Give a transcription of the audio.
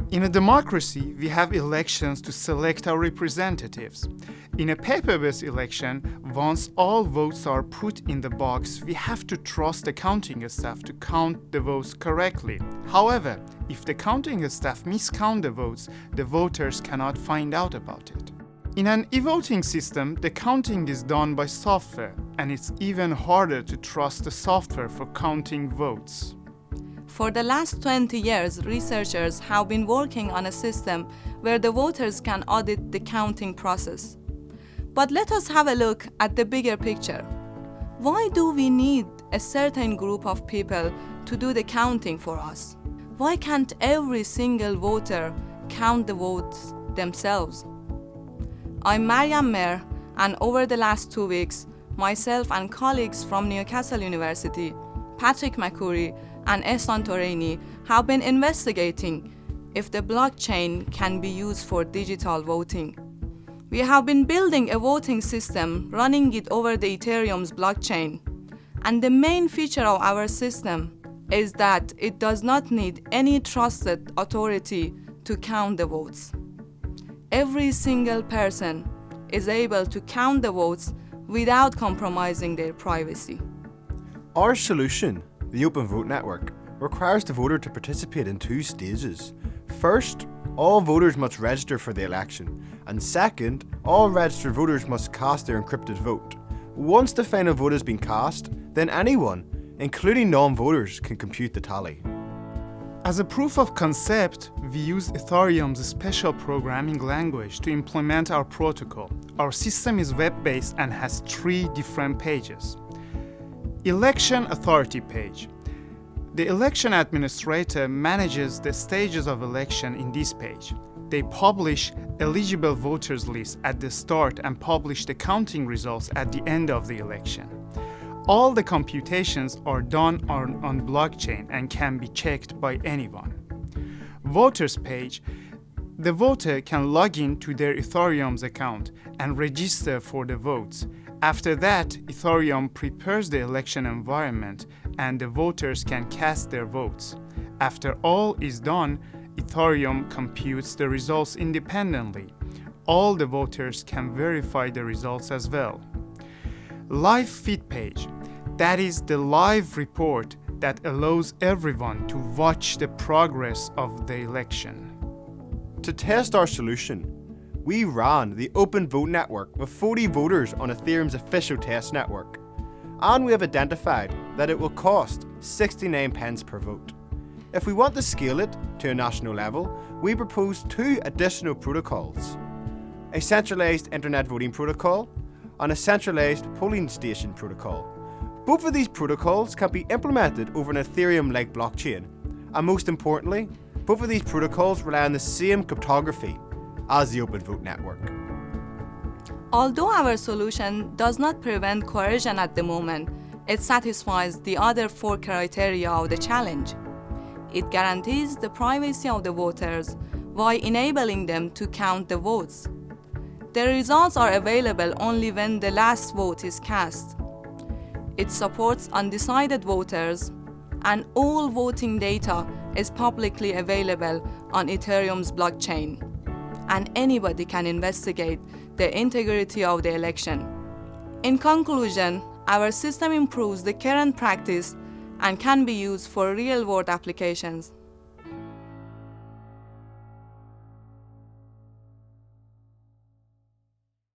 In a democracy, we have elections to select our representatives. In a paper-based election, once all votes are put in the box, we have to trust the counting staff to count the votes correctly. However, if the counting staff miscount the votes, the voters cannot find out about it. In an e-voting system, the counting is done by software, and it's even harder to trust the software for counting votes. For the last 20 years, researchers have been working on a system where the voters can audit the counting process. But let us have a look at the bigger picture. Why do we need a certain group of people to do the counting for us? Why can't every single voter count the votes themselves? I'm Maryam Mehrnezhad, and over the last 2 weeks, myself and colleagues from Newcastle University, Patrick Mccorry, and Ehsan Toreini have been investigating if the blockchain can be used for digital voting. We have been building a voting system, running it over the Ethereum's blockchain. And the main feature of our system is that it does not need any trusted authority to count the votes. Every single person is able to count the votes without compromising their privacy. Our solution, the Open Vote Network, requires the voter to participate in 2 stages. First, all voters must register for the election, and second, all registered voters must cast their encrypted vote. Once the final vote has been cast, then anyone, including non-voters, can compute the tally. As a proof of concept, we used Ethereum's special programming language to implement our protocol. Our system is web-based and has 3 different pages. Election Authority page. The election administrator manages the stages of election in this page. They publish eligible voters list at the start and publish the counting results at the end of the election. All the computations are done on blockchain and can be checked by anyone. Voters page. The voter can log in to their Ethereum's account and register for the votes. After that, Ethereum prepares the election environment and the voters can cast their votes. After all is done, Ethereum computes the results independently. All the voters can verify the results as well. Live feed page. That is the live report that allows everyone to watch the progress of the election. To test our solution, we ran the Open Vote Network with 40 voters on Ethereum's official test network, and we have identified that it will cost 69 pence per vote. If we want to scale it to a national level, we propose 2 additional protocols: a centralized internet voting protocol and a centralized polling station protocol. Both of these protocols can be implemented over an Ethereum-like blockchain, and most importantly, both of these protocols rely on the same cryptography as the Open Vote Network. Although our solution does not prevent coercion at the moment, it satisfies the other 4 criteria of the challenge. It guarantees the privacy of the voters while enabling them to count the votes. The results are available only when the last vote is cast. It supports undecided voters, and all voting data is publicly available on Ethereum's blockchain, and anybody can investigate the integrity of the election. In conclusion, our system improves the current practice and can be used for real-world applications.